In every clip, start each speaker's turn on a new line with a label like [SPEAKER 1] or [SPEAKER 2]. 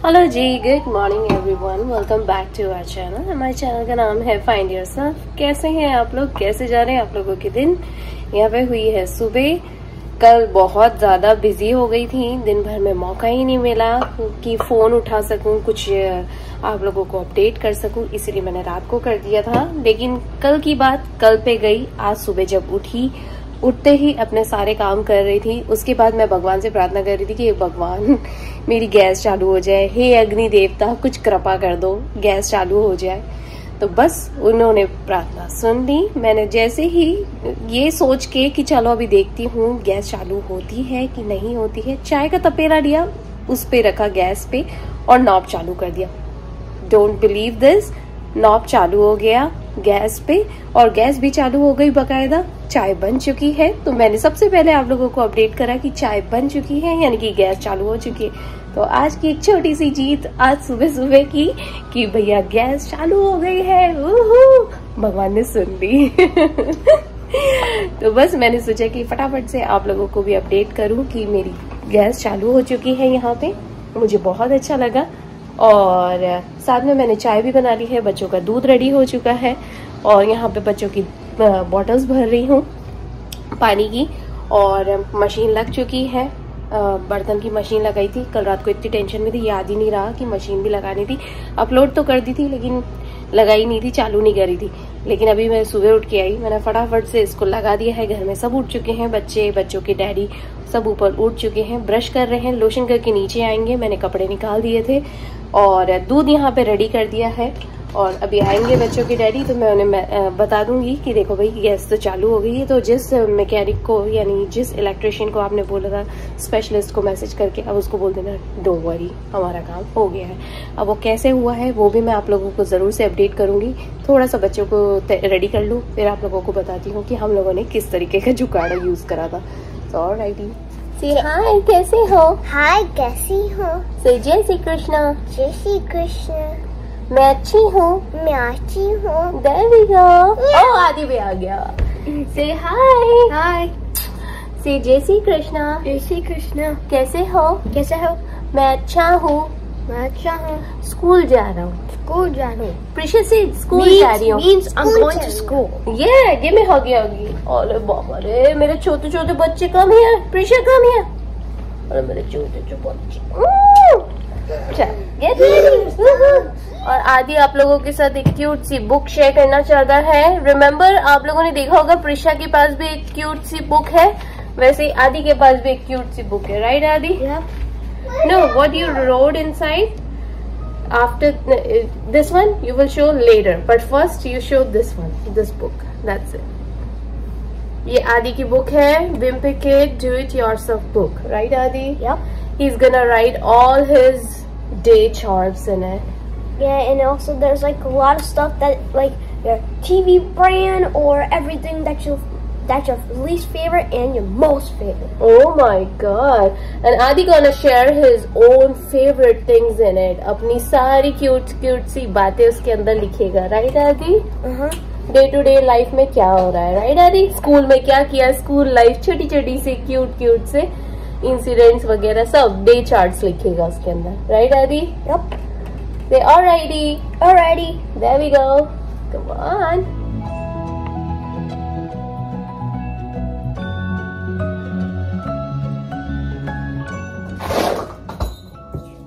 [SPEAKER 1] Hello जी, good morning everyone, welcome back to our channel. हमारे channel का नाम है फाइंड योरसेल्फ। कैसे हैं आप लोग, कैसे जा रहे हैं आप लोगों के दिन? यहाँ पे हुई है सुबह। कल बहुत ज्यादा बिजी हो गई थी, दिन भर में मौका ही नहीं मिला कि फोन उठा सकूं, कुछ आप लोगों को अपडेट कर सकूं, इसीलिए मैंने रात को कर दिया था। लेकिन कल की बात कल पे गई। आज सुबह जब उठते ही अपने सारे काम कर रही थी। उसके बाद मैं भगवान से प्रार्थना कर रही थी कि भगवान मेरी गैस चालू हो जाए, हे अग्नि देवता कुछ कृपा कर दो, गैस चालू हो जाए। तो बस उन्होंने प्रार्थना सुन ली। मैंने जैसे ही ये सोच के कि चलो अभी देखती हूँ गैस चालू होती है कि नहीं होती है, चाय का तपेला लिया, उस पे रखा गैस पे और नॉब चालू कर दिया। डोंट बिलीव दिस, नॉब चालू हो गया गैस पे और गैस भी चालू हो गई बकायदा। चाय बन चुकी है। तो मैंने सबसे पहले आप लोगों को अपडेट करा कि चाय बन चुकी है, यानी कि गैस चालू हो चुकी है। तो आज की एक छोटी सी जीत आज सुबह सुबह की कि भैया गैस चालू हो गई है। भगवान ने सुन ली। तो बस मैंने सोचा कि फटाफट से आप लोगों को भी अपडेट करूं कि मेरी गैस चालू हो चुकी है यहाँ पे। मुझे बहुत अच्छा लगा। और साथ में मैंने चाय भी बना ली है, बच्चों का दूध रेडी हो चुका है और यहाँ पे बच्चों की बॉटल्स भर रही हूँ पानी की। और मशीन लग चुकी है, बर्तन की मशीन लगाई थी। कल रात को इतनी टेंशन में थी, याद ही नहीं रहा कि मशीन भी लगानी थी। अपलोड तो कर दी थी लेकिन लगाई नहीं थी, चालू नहीं करी थी। लेकिन अभी मैं सुबह उठ के आई, मैंने फटाफट से इसको लगा दिया है। घर में सब उठ चुके हैं, बच्चों के डैडी सब ऊपर उठ चुके हैं, ब्रश कर रहे हैं, लोशन करके नीचे आएंगे। मैंने कपड़े निकाल दिए थे और दूध यहाँ पे रेडी कर दिया है। और अभी आएंगे बच्चों के डैडी तो मैं उन्हें बता दूंगी कि देखो भाई गैस तो चालू हो गई है। तो जिस मैकेनिक को यानी जिस इलेक्ट्रिशियन को आपने बोला था, स्पेशलिस्ट को मैसेज करके अब उसको बोल देना डोंट वरी, हमारा काम हो गया है। अब वो कैसे हुआ है वो भी मैं आप लोगों को जरूर से अपडेट करूंगी। थोड़ा सा बच्चों को रेडी कर लूँ, फिर आप लोगों को बताती हूँ कि हम लोगों ने किस तरीके का जुगाड़ यूज करा था। ऑलराइटी, से हाय, कैसे हो?
[SPEAKER 2] हाय, कैसी हो?
[SPEAKER 1] से जय श्री कृष्णा।
[SPEAKER 2] जय श्री कृष्ण।
[SPEAKER 1] मैं अच्छी हूँ।
[SPEAKER 2] मैं अच्छी हूँ।
[SPEAKER 1] There we go. Oh, आदि भी आ गया। Say hi.
[SPEAKER 2] हाय।
[SPEAKER 1] से जय श्री कृष्णा।
[SPEAKER 2] जय श्री कृष्ण।
[SPEAKER 1] कैसे हो?
[SPEAKER 2] कैसे हो?
[SPEAKER 1] मैं अच्छा हूँ।
[SPEAKER 2] मैं अच्छा हूँ।
[SPEAKER 1] स्कूल जा रहा हूँ।
[SPEAKER 2] स्कूल जा रहा हूँ।
[SPEAKER 1] प्रिशा से स्कूल जा रही हूँ।
[SPEAKER 2] Means I'm going to school.
[SPEAKER 1] ये में होगी। अरे बाबा रे, मेरे छोटे छोटे बच्चे कम है। प्रिशा कम है। अरे मेरे छोटे बच्चे। Get ready. और आदि आप लोगों के साथ एक क्यूट सी बुक शेयर करना चाहता है। रिमेम्बर, आप लोगों ने देखा होगा प्रिशा के पास भी एक क्यूट सी बुक है, वैसे ही आदि के पास भी एक क्यूट सी बुक है। Right Adi? No, what you wrote inside after this one you will show later, but first you show this one, this book, that's it. ये आदि की बुक है, wimpy kid do it yourself book. Right Adi? He is gonna write all his day charts in it.
[SPEAKER 2] Yeah, and also there's like a lot of stuff that like your TV brand or everything that's your least favorite and your most favorite.
[SPEAKER 1] Oh my god. And Adi gonna share his own favorite things in it. अपनी सारी cute सी बातें उसके अंदर लिखेगा। Right आदि? Day to day life में क्या हो रहा है। राइट आदि? स्कूल में क्या किया, स्कूल लाइफ, छोटी छोटी सी क्यूट से इंसिडेंट्स वगैरह सब डे चार्ट्स लिखेगा उसके अंदर। राइट आदि?
[SPEAKER 2] Yep.
[SPEAKER 1] Say alrighty.
[SPEAKER 2] Alrighty.
[SPEAKER 1] There we go. Come on.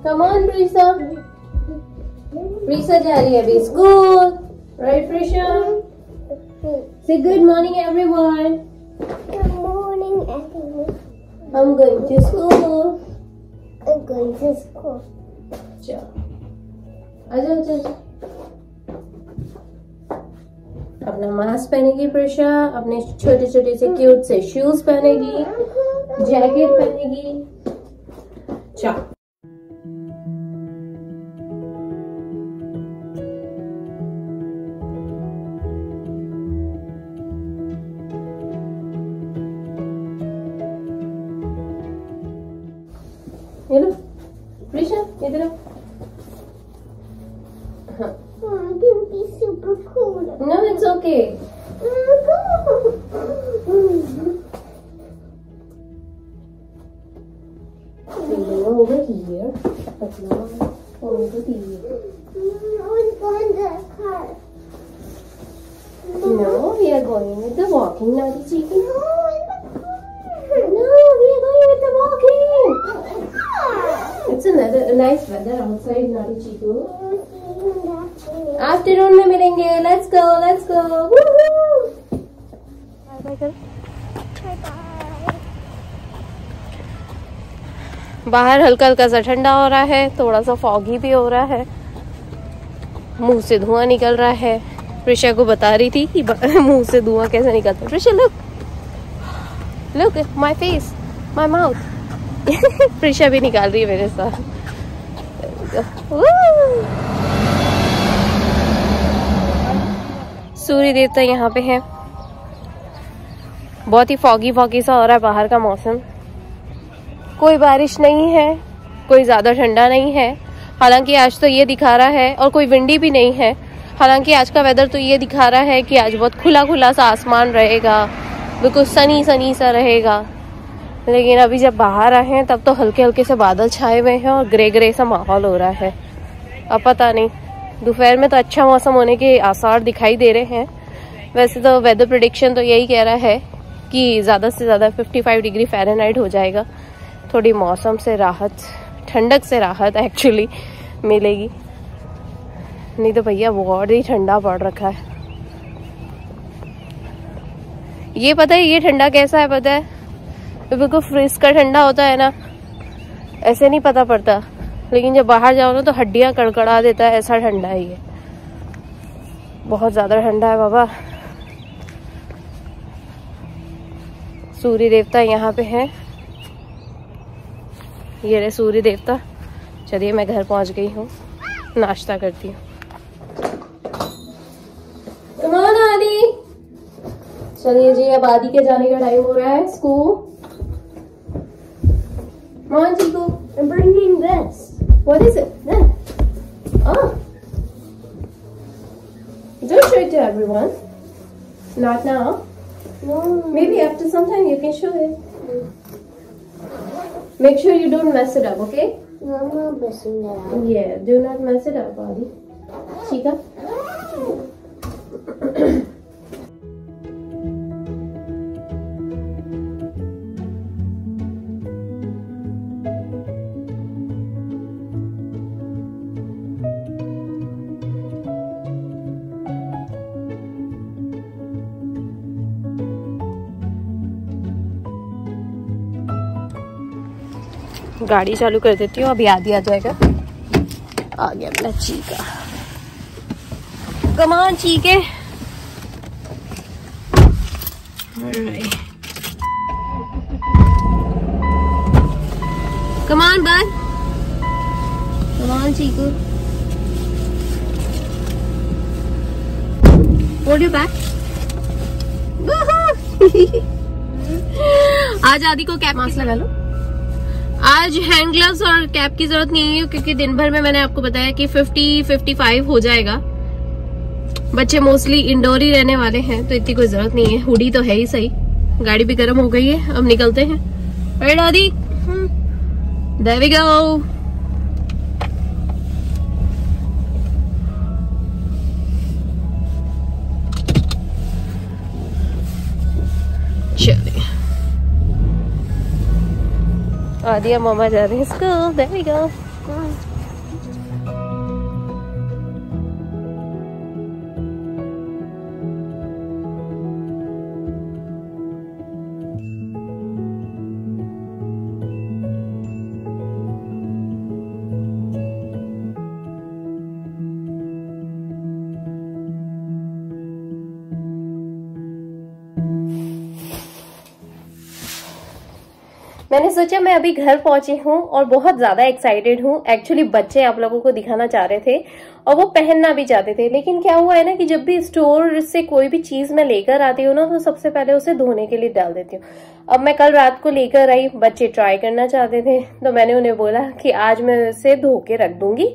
[SPEAKER 1] Come on, Prisa. Prisa जा रही है अभी school. Right, Prisha? Say good morning, everyone.
[SPEAKER 2] Good morning, everyone.
[SPEAKER 1] I'm going to school.
[SPEAKER 2] I'm going to school.
[SPEAKER 1] चलो, आजा। अपना mask पहनेगी Prisha, अपने छोटे छोटे से क्यूट से शूज पहनेगी, जैकेट पहनेगी। चलो, ये लो प्रिशा, इधर आओ।
[SPEAKER 2] Don't be super cool.
[SPEAKER 1] No, it's okay. Over here, but now going to TV.
[SPEAKER 2] We're going to the car.
[SPEAKER 1] No, we are going with the walking, naughty chicken.
[SPEAKER 2] No, in the car.
[SPEAKER 1] No, we are going with the walking.
[SPEAKER 2] car.
[SPEAKER 1] It's a nice weather outside, naughty chico. Afternoon में मिलेंगे. Let's go, let's go. Woohoo! बाहर हल्का हल्का सा ठंडा हो रहा है, थोड़ा सा फॉगी भी हो रहा है, मुंह से धुआं निकल रहा है. प्रिशा को बता रही थी कि मुंह से धुआं कैसे निकलता है. Prisha look my face, my mouth. Prisha भी निकाल रही है मेरे साथ. सूर्य देवता यहाँ पे है. बहुत ही फॉगी फॉगी सा हो रहा है बाहर का मौसम. कोई बारिश नहीं है, कोई ज्यादा ठंडा नहीं है. हालांकि आज तो ये दिखा रहा है, और कोई विंडी भी नहीं है. हालांकि आज का वेदर तो ये दिखा रहा है कि आज बहुत खुला खुला सा आसमान रहेगा, बिल्कुल सनी सनी सा रहेगा. लेकिन अभी जब बाहर आए हैं तब तो हल्के हल्के से बादल छाए हुए हैं और ग्रे ग्रे सा माहौल हो रहा है. अब पता नहीं, दोपहर में तो अच्छा मौसम होने के आसार दिखाई दे रहे हैं. वैसे तो वेदर प्रेडिक्शन तो यही कह रहा है कि ज़्यादा से ज़्यादा 55 डिग्री फ़ारेनहाइट हो जाएगा. थोड़ी मौसम से राहत, ठंडक से राहत एक्चुअली मिलेगी. नहीं तो भैया बहुत ही ठंडा पड़ रखा है. ये पता है ये ठंडा कैसा है पता है? बिल्कुल फ्रिज का ठंडा होता है ना, ऐसे नहीं पता पड़ता. लेकिन जब बाहर जाओ ना तो हड्डियां कड़कड़ा देता है, ऐसा ठंडा है ये. बहुत ज्यादा ठंडा है बाबा. सूर्य देवता यहाँ पे है. ये रहे सूर्य देवता. चलिए मैं घर पहुंच गई हूँ, नाश्ता करती हूँ. कम ऑन आदि. चलिए जी, अब आदि के जाने का टाइम हो रहा है school. Come on, Chico.
[SPEAKER 2] I'm bringing this.
[SPEAKER 1] What is it? Oh. Don't show it to everyone. Not now.
[SPEAKER 2] No.
[SPEAKER 1] Maybe after some time you can show it. Make sure you don't mess it up, okay?
[SPEAKER 2] No, I'm not messing it up.
[SPEAKER 1] Yeah, do not mess it up, Adi. Chica. गाड़ी चालू कर देती हूँ, अभी आदि आ जाएगा. आ गया अपना चीका. कमान चीके. कमान बन. Come on Chiku. Hold your back. आज आदि को कैप मास्क लगा लो. आज हैंड ग्लव्स और कैप की जरूरत नहीं है क्योंकि दिन भर में मैंने आपको बताया कि 50-55 हो जाएगा. बच्चे मोस्टली इंडोर ही रहने वाले हैं तो इतनी कोई जरूरत नहीं है. हुडी तो है ही सही. गाड़ी भी गर्म हो गई है, अब निकलते हैं. Right Aadi? There we go. चलिए आदि मामा जा रहे हैं स्कूल. देयर वी गो. मैंने सोचा मैं अभी घर पहुंची हूँ और बहुत ज्यादा एक्साइटेड हूँ. एक्चुअली बच्चे आप लोगों को दिखाना चाह रहे थे और वो पहनना भी चाहते थे. लेकिन क्या हुआ है ना कि जब भी स्टोर से कोई भी चीज मैं लेकर आती हूँ ना तो सबसे पहले उसे धोने के लिए डाल देती हूँ. अब मैं कल रात को लेकर आई, बच्चे ट्राई करना चाहते थे तो मैंने उन्हें बोला कि आज मैं उसे धो के रख दूंगी,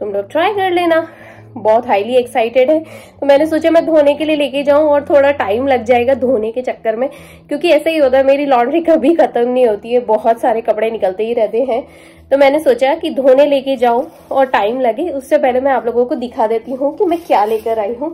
[SPEAKER 1] तुम लोग ट्राई कर लेना. बहुत हाईली एक्साइटेड है। तो मैंने सोचा मैं धोने के लिए लेके जाऊं और थोड़ा टाइम लग जाएगा धोने के चक्कर में, क्योंकि ऐसा ही होता है, मेरी लॉन्ड्री कभी खत्म नहीं होती है, बहुत सारे कपड़े निकलते ही रहते हैं। तो मैंने सोचा कि धोने लेके जाऊं और टाइम लगे, उससे पहले मैं आप लोगों को दिखा देती हूँ कि मैं क्या लेकर आई हूँ।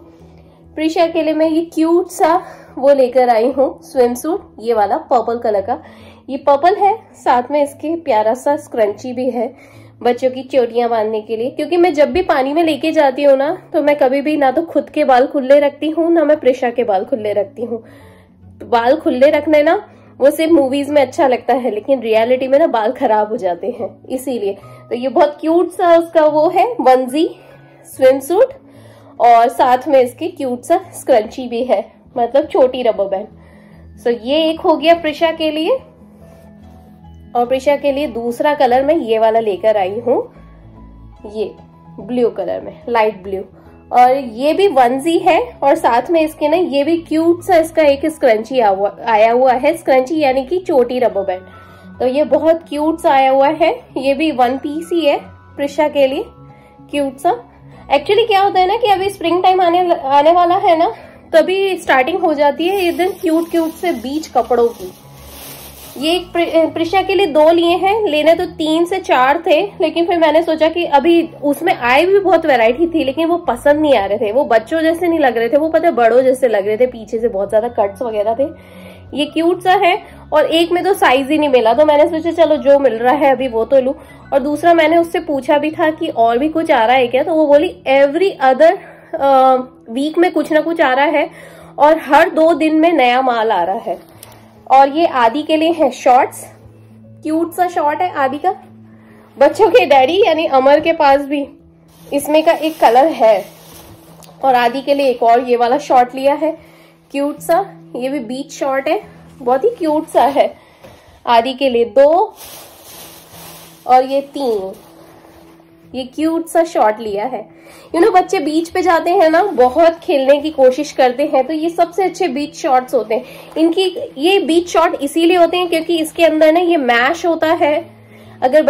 [SPEAKER 1] प्रिशा के लिए मैं ये क्यूट सा वो लेकर आई हूँ स्विम सूट, ये वाला पर्पल कलर का। ये पर्पल है, साथ में इसके प्यारा सा स्क्रंची भी है बच्चों की चोटियां बांधने के लिए, क्योंकि मैं जब भी पानी में लेके जाती हूँ ना, तो मैं कभी भी ना तो खुद के बाल खुले रखती हूँ ना मैं प्रिशा के बाल खुले रखती हूँ। बाल खुले रखने ना वो सिर्फ मूवीज में अच्छा लगता है, लेकिन रियलिटी में ना बाल खराब हो जाते हैं, इसीलिए। तो ये बहुत क्यूट सा उसका वो है वंजी स्विम सूट, और साथ में इसके क्यूट सा स्क्रंची भी है, मतलब छोटी रबर बैंड। सो ये एक हो गया प्रिशा के लिए। और प्रिशा के लिए दूसरा कलर मैं ये वाला लेकर आई हूँ, ये ब्लू कलर में, लाइट ब्लू, और ये भी वंजी है, और साथ में इसके ना ये भी क्यूट सा इसका एक स्क्रंची आया हुआ है, स्क्रंची यानी कि छोटी रबर बैंड। तो ये बहुत क्यूट सा आया हुआ है, ये भी वन पीस ही है प्रिशा के लिए, क्यूट सा। एक्चुअली क्या होता है ना कि अभी स्प्रिंग टाइम आने वाला है ना, तभी स्टार्टिंग हो जाती है एकदम क्यूट क्यूट से बीच कपड़ों की। ये एक प्रिशा के लिए 2 लिए हैं, लेने तो 3 से 4 थे, लेकिन फिर मैंने सोचा कि अभी उसमें आए भी बहुत वैरायटी थी, लेकिन वो पसंद नहीं आ रहे थे, वो बच्चों जैसे नहीं लग रहे थे, वो पता है बड़ों जैसे लग रहे थे, पीछे से बहुत ज्यादा कट्स वगैरह थे। ये क्यूट सा है, और एक में तो साइज ही नहीं मिला, तो मैंने सोचा चलो जो मिल रहा है अभी वो तो लूं। और दूसरा मैंने उससे पूछा भी था कि और भी कुछ आ रहा है क्या, तो वो बोली एवरी अदर वीक में कुछ ना कुछ आ रहा है, और हर 2 दिन में नया माल आ रहा है। और ये आदि के लिए है शॉर्ट्स, क्यूट सा शॉर्ट है आदि का। बच्चों के डैडी यानी अमर के पास भी इसमें का एक कलर है, और आदि के लिए एक और ये वाला शॉर्ट लिया है, क्यूट सा, ये भी बीच शॉर्ट है, बहुत ही क्यूट सा है। आदि के लिए 2 और ये 3, ये क्यूट सा शॉर्ट लिया है। बच्चे बीच पे जाते हैं ना, बहुत खेलने की कोशिश करते हैं, तो ये सबसे अच्छे बीच शॉर्ट्स होते हैं। इनकी ये बीच शॉर्ट इसीलिए होते हैं क्योंकि इसके अंदर ना ये मैश होता है। अगर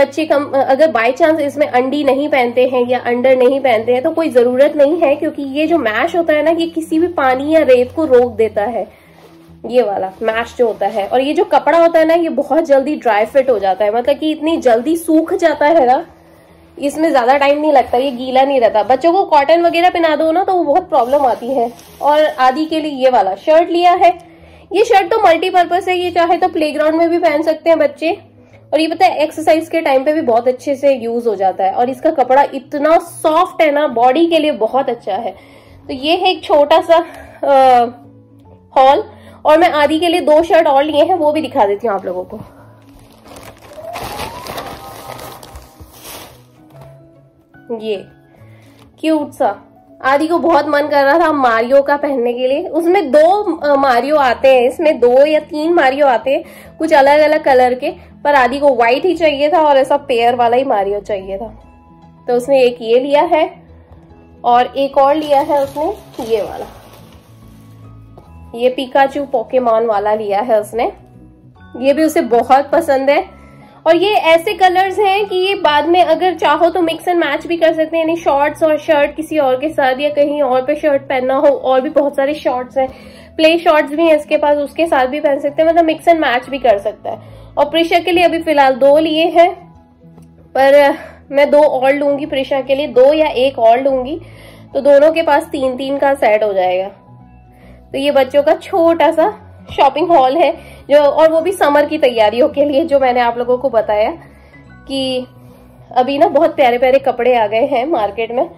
[SPEAKER 1] बाय चांस इसमें अंडी नहीं पहनते हैं या अंडर नहीं पहनते हैं तो कोई जरूरत नहीं है, क्योंकि ये जो मैश होता है ना, ये किसी भी पानी या रेत को रोक देता है, ये वाला मैश जो होता है। और ये जो कपड़ा होता है ना, ये बहुत जल्दी ड्राई फिट हो जाता है, मतलब कि इतनी जल्दी सूख जाता है ना, इसमें ज्यादा टाइम नहीं लगता, ये गीला नहीं रहता। बच्चों को कॉटन वगैरह पहना दो ना तो वो बहुत प्रॉब्लम आती है। और आदि के लिए ये वाला शर्ट लिया है, ये शर्ट तो मल्टीपर्पज है, ये चाहे तो प्लेग्राउंड में भी पहन सकते हैं बच्चे, और ये पता है एक्सरसाइज के टाइम पे भी बहुत अच्छे से यूज हो जाता है। और इसका कपड़ा इतना सॉफ्ट है ना, बॉडी के लिए बहुत अच्छा है। तो ये है एक छोटा सा हॉल, और मैं आदि के लिए 2 शर्ट और लिए हैं, वो भी दिखा देती हूँ आप लोगों को। ये क्यूट सा, आदि को बहुत मन कर रहा था मारियो का पहनने के लिए। उसमें 2 मारियो आते हैं, इसमें 2 या 3 मारियो आते हैं, कुछ अलग अलग कलर के, पर आदि को व्हाइट ही चाहिए था और ऐसा पेयर वाला ही मारियो चाहिए था। तो उसने एक ये लिया है, और एक और लिया है उसने ये वाला, ये पिकाचू पोकेमॉन वाला लिया है उसने, ये भी उसे बहुत पसंद है। और ये ऐसे कलर्स हैं कि ये बाद में अगर चाहो तो मिक्स एंड मैच भी कर सकते हैं, यानी शॉर्ट्स और शर्ट किसी और के साथ, या कहीं और पे शर्ट पहनना हो, और भी बहुत सारे शॉर्ट्स हैं, प्ले शॉर्ट्स भी हैं इसके पास, उसके साथ भी पहन सकते हैं, मतलब मिक्स एंड मैच भी कर सकता है। और प्रिशा के लिए अभी फिलहाल 2 लिए हैं, पर मैं 2 और लूंगी प्रिशा के लिए, 2 या 1 और लूंगी, तो दोनों के पास 3-3 का सेट हो जाएगा। तो ये बच्चों का छोटा सा शॉपिंग हॉल है, जो, और वो भी समर की तैयारियों के लिए, जो मैंने आप लोगों को बताया कि अभी ना बहुत प्यारे प्यारे कपड़े आ गए हैं मार्केट में,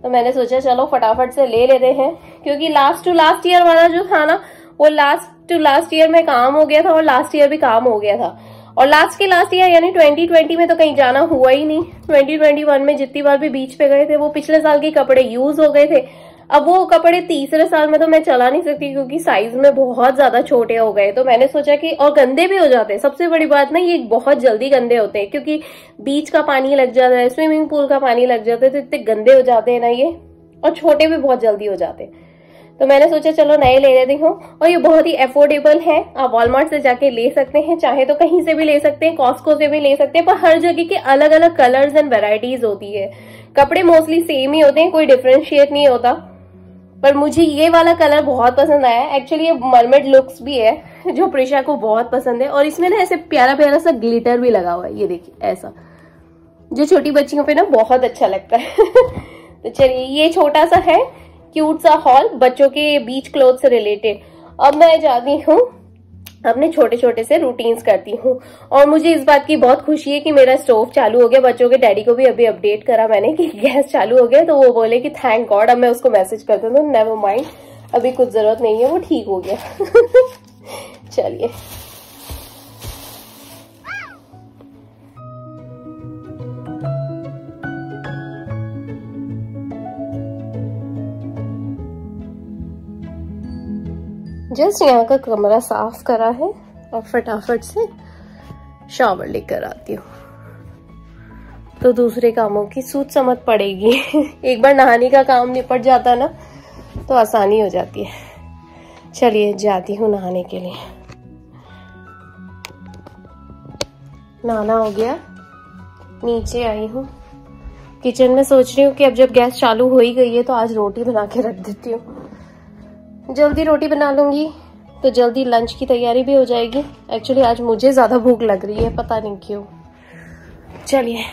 [SPEAKER 1] तो मैंने सोचा चलो फटाफट से ले लेते हैं, क्योंकि लास्ट टू लास्ट ईयर वाला जो था ना, वो लास्ट टू लास्ट ईयर में काम हो गया था, और लास्ट ईयर भी काम हो गया था, और लास्ट के लास्ट ईयर यानी 2020 में तो कहीं जाना हुआ ही नहीं। 2021 में जितनी बार भी बीच पे गए थे, वो पिछले साल के कपड़े यूज हो गए थे। अब वो कपड़े तीसरे साल में तो मैं चला नहीं सकती, क्योंकि साइज में बहुत ज्यादा छोटे हो गए। तो मैंने सोचा कि, और गंदे भी हो जाते हैं, सबसे बड़ी बात ना, ये बहुत जल्दी गंदे होते हैं, क्योंकि बीच का पानी लग जाता है, स्विमिंग पूल का पानी लग जाता है, तो इतने गंदे हो जाते हैं ना ये, और छोटे भी बहुत जल्दी हो जाते हैं। तो मैंने सोचा चलो नए ले लेती हूँ, और ये बहुत ही अफोर्डेबल है, आप वॉलमार्ट से जाके ले सकते हैं, चाहे तो कहीं से भी ले सकते हैं, कॉस्को से भी ले सकते हैं, पर हर जगह के अलग अलग कलर्स एंड वेराइटीज होती है। कपड़े मोस्टली सेम ही होते हैं, कोई डिफरेंशिएट नहीं होता, पर मुझे ये वाला कलर बहुत पसंद आया। एक्चुअली ये मरमेड लुक्स भी है जो प्रिशा को बहुत पसंद है, और इसमें ना ऐसे प्यारा प्यारा सा ग्लिटर भी लगा हुआ है, ये देखिए ऐसा, जो छोटी बच्चियों पे ना बहुत अच्छा लगता है। तो चलिए, ये छोटा सा है क्यूट सा हॉल बच्चों के बीच क्लोथ से रिलेटेड। अब मैं जाती हूँ अपने छोटे छोटे से रूटीन्स करती हूँ, और मुझे इस बात की बहुत खुशी है कि मेरा स्टोव चालू हो गया। बच्चों के डैडी को भी अभी अपडेट करा मैंने कि गैस चालू हो गया, तो वो बोले कि थैंक गॉड। अब मैं उसको मैसेज करती हूँ, नेवर माइंड, अभी कुछ जरूरत नहीं है, वो ठीक हो गया। चलिए, जस्ट यहाँ का कमरा साफ करा है और फटाफट से शावर लेकर आती हूँ, तो दूसरे कामों की सूझ समझ पड़ेगी। एक बार नहाने का काम निपट जाता ना तो आसानी हो जाती है। चलिए, जाती हूँ नहाने के लिए। नहाना हो गया, नीचे आई हूँ किचन में। सोच रही हूँ कि अब जब गैस चालू हो ही गई है तो आज रोटी बना के रख देती हूँ। जल्दी रोटी बना लूंगी तो जल्दी लंच की तैयारी भी हो जाएगी। एक्चुअली आज मुझे ज्यादा भूख लग रही है, पता नहीं क्यों। चलिए,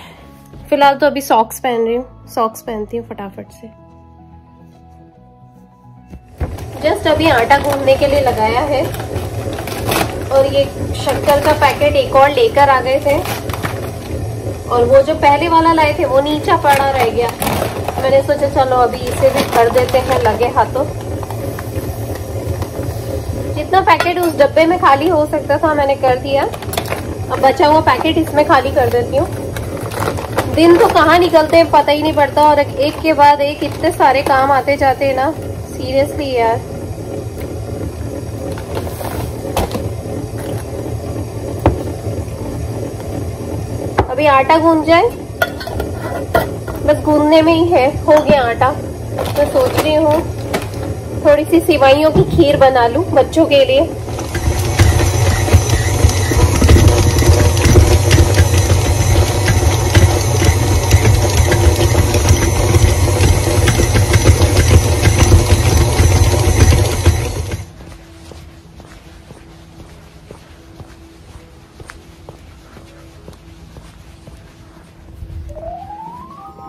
[SPEAKER 1] फिलहाल तो अभी सॉक्स पहन रही हूँ, सॉक्स पहनती हूँ फटाफट से। जस्ट अभी आटा गूंदने के लिए लगाया है, और ये शक्कर का पैकेट एक और लेकर आ गए थे, और वो जो पहले वाला लाए थे वो नीचा पड़ा रह गया। मैंने सोचा चलो अभी इसे भी कर देते हैं लगे हाथों। जितना पैकेट उस डब्बे में खाली हो सकता था मैंने कर दिया, अब बचा हुआ पैकेट इसमें खाली कर देती हूँ। दिन तो कहाँ निकलते हैं पता ही नहीं पड़ता, और एक के बाद एक इतने सारे काम आते जाते हैं ना, सीरियसली यार। अभी आटा गूंद जाए, बस गूंदने में ही है, हो गया आटा। मैं सोच रही हूँ थोड़ी सी सिवाइयों की खीर बना लूं बच्चों के लिए।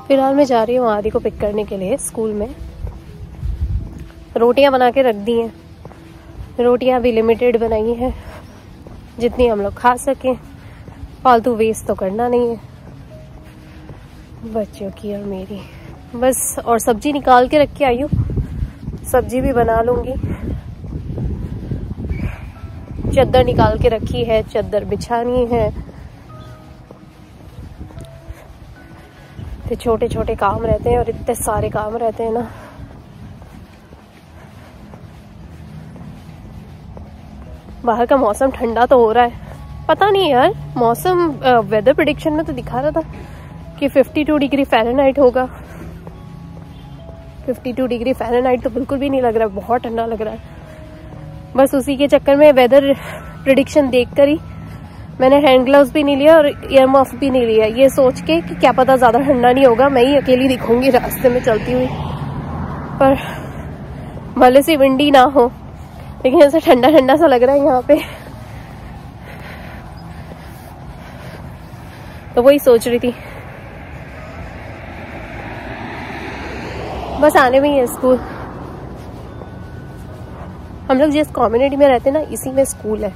[SPEAKER 1] फिलहाल मैं जा रही हूँ आदि को पिक करने के लिए स्कूल में। रोटियां बना के रख दी हैं, रोटियां भी लिमिटेड बनाई हैं, जितनी हम लोग खा सकें, फालतू वेस्ट तो करना नहीं है बच्चों की और मेरी बस। और सब्जी निकाल के रख के आई हूँ, सब्जी भी बना लूंगी। चद्दर निकाल के रखी है, चद्दर बिछानी है। तो छोटे छोटे काम रहते हैं, और इतने सारे काम रहते हैं ना। बाहर का मौसम ठंडा तो हो रहा है, पता नहीं यार, मौसम वेदर प्रेडिक्शन में तो दिखा रहा था कि 52 डिग्री फ़ारेनहाइट होगा। 52 डिग्री फ़ारेनहाइट तो बिल्कुल भी नहीं लग रहा है, बहुत ठंडा लग रहा है। बस उसी के चक्कर में वेदर प्रेडिक्शन देखकर ही मैंने हैंड ग्लव्स भी नहीं लिया और ईयर मफ भी नहीं लिया, ये सोच के कि क्या पता ज़्यादा ठंडा नहीं होगा, मैं ही अकेली दिखूंगी रास्ते में चलती हुई, पर भले से विंडी ना हो, लेकिन ऐसा ठंडा ठंडा सा लग रहा है यहाँ पे। तो वही सोच रही थी, बस आने में ही है स्कूल। हम लोग जिस कम्युनिटी में रहते हैं ना, इसी में स्कूल है,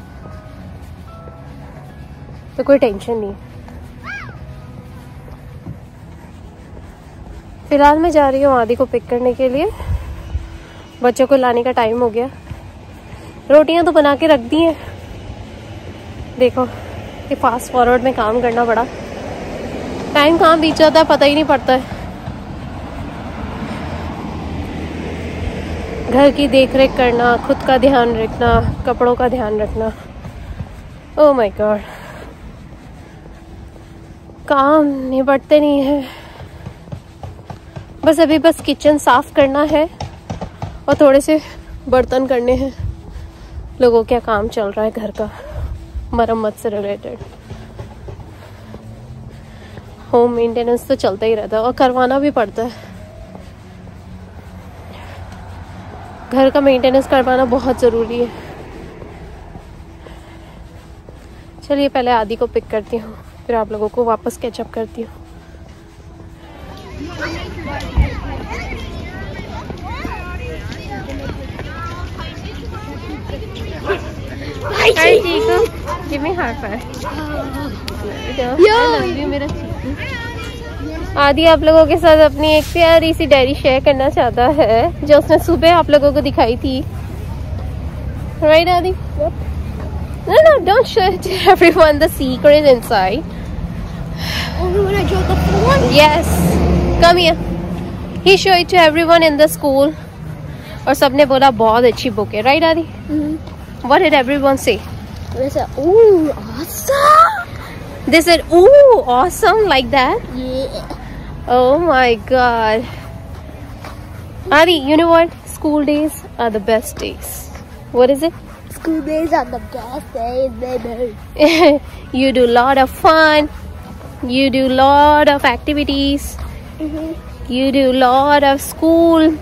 [SPEAKER 1] तो कोई टेंशन नहीं। फिलहाल मैं जा रही हूँ आदि को पिक करने के लिए, बच्चों को लाने का टाइम हो गया। रोटियां तो बना के रख दी हैं, देखो कि फास्ट फॉरवर्ड में काम करना पड़ा, टाइम कहाँ बीत जाता है पता ही नहीं पड़ता है। घर की देखरेख करना, खुद का ध्यान रखना, कपड़ों का ध्यान रखना, ओह माय गॉड, काम निपटते नहीं है। बस अभी बस किचन साफ करना है और थोड़े से बर्तन करने हैं। लोगों क्या काम चल रहा है घर का, मरम्मत से रिलेटेड। होम मेंटेनेंस तो चलता ही रहता है और करवाना भी पड़ता है। घर का मेंटेनेंस करवाना बहुत ज़रूरी है। चलिए पहले आदि को पिक करती हूँ, फिर आप लोगों को वापस कैचअप करती हूँ। Hi Chico, give me high five. मेरा चीकू। आदि आप लोगों के साथ अपनी एक प्यारी सी डायरी शेयर करना चाहता है जो उसने सुबह आप लोगों को दिखाई थी। Right, Adi? Yep. No, don't show it to everyone the secret inside.
[SPEAKER 2] Only when I drove the phone?
[SPEAKER 1] Yes. Come here. He showed it to everyone in the school. और सबने बोला बहुत अच्छी बुक है, right, Adi? What did everyone say?
[SPEAKER 2] They said, "Ooh, awesome!"
[SPEAKER 1] They said, "Ooh, awesome!" like that.
[SPEAKER 2] Yeah.
[SPEAKER 1] Oh my God. Adi, you know what? School days are the best days. What is it?
[SPEAKER 2] School days are the best days, baby.
[SPEAKER 1] You do a lot of fun. You do a lot of activities. You do a lot of schooling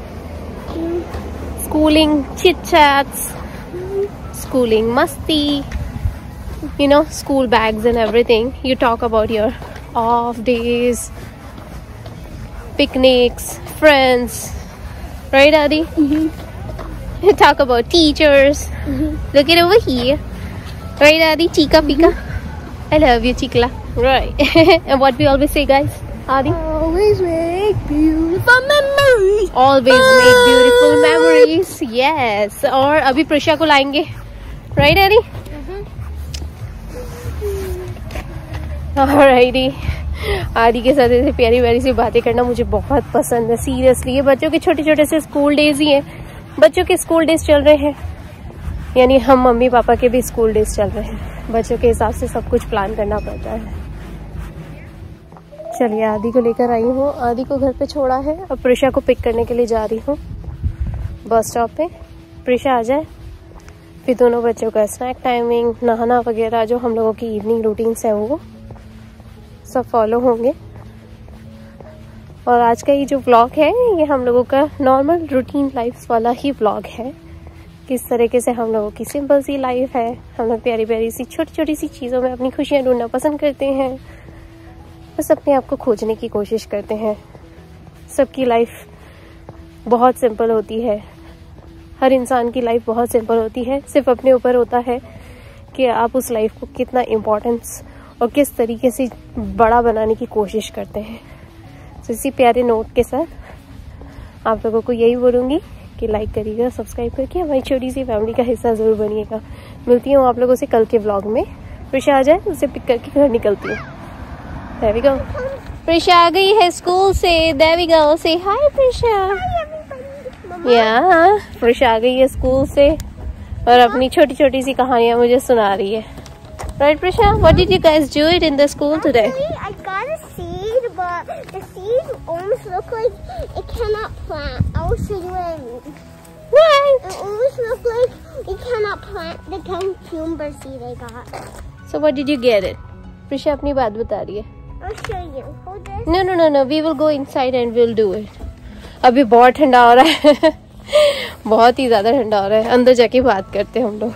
[SPEAKER 1] chit chats. Schooling masti, you know, school bags and everything. You talk about your off days, picnics, friends, right, Adi? You talk about teachers. Look at over here, right, Adi? Chica Pika. I love you, Chikla. Right. And what we always say, guys, Adi?
[SPEAKER 2] Always make beautiful memories.
[SPEAKER 1] Always make beautiful memories. Yes. और अभी प्रिशा को लाएंगे, right, Adi? Alrighty. आदि के साथ ऐसे प्यारी प्यारी सी बातें करना मुझे बहुत पसंद है। सीरियसली ये बच्चों के छोटे छोटे से स्कूल डेज ही हैं। बच्चों के स्कूल डेज चल रहे हैं, यानी हम मम्मी पापा के भी स्कूल डेज चल रहे हैं। बच्चों के हिसाब से सब कुछ प्लान करना पड़ता है। चलिए आदि को लेकर आई हूँ, आदि को घर पे छोड़ा है, अब प्रिशा को पिक करने के लिए जा रही हूँ बस स्टॉप पे। प्रिशा आ जाए फिर दोनों बच्चों का स्नैक टाइमिंग, नहाना वगैरह जो हम लोगों की इवनिंग रूटीन्स है वो सब फॉलो होंगे। और आज का ये जो व्लॉग है ये हम लोगों का नॉर्मल रूटीन लाइफ वाला ही व्लॉग है। किस तरीके से हम लोगों की सिंपल सी लाइफ है, हम लोग प्यारी प्यारी सी छोटी छोटी सी चीज़ों में अपनी खुशियाँ ढूंढना पसंद करते हैं, बस अपने आप को खोजने की कोशिश करते हैं। सबकी लाइफ बहुत सिंपल होती है, हर इंसान की लाइफ बहुत सिंपल होती है। सिर्फ अपने ऊपर होता है कि आप उस लाइफ को कितना इम्पोर्टेंस और किस तरीके से बड़ा बनाने की कोशिश करते हैं। तो इसी प्यारे नोट के साथ आप लोगों को यही बोलूँगी कि लाइक करिएगा, सब्सक्राइब करके हमारी छोटी सी फैमिली का हिस्सा ज़रूर बनिएगा। मिलती हूँ आप लोगों से कल के व्लॉग में। प्रिशा आ जाए, उसे पिक करके घर निकलती हूँ। There we go. प्रिशा आ गई है स्कूल से। There we go. Say hi, Prisha. Yeah, Prisha आ गई है स्कूल से और अपनी छोटी छोटी सी कहानियाँ मुझे सुना रही है। Right, Prisha? What did you guys do it in the school today?
[SPEAKER 2] Actually, I got a seed, but the seed almost looks like it cannot plant. I will show you what I mean.
[SPEAKER 1] What?
[SPEAKER 2] It almost looks like it cannot plant the cucumber seed I got.
[SPEAKER 1] So what did you get it? Prisha अपनी बात बता रही है।
[SPEAKER 2] I'll show you. Hold this.
[SPEAKER 1] No. We will go inside and we'll do it. अभी बहुत ठंडा हो रहा है। बहुत ही ज्यादा ठंडा हो रहा है। अंदर जाके बात करते हैं हम लोग।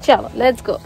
[SPEAKER 1] चलो, let's go.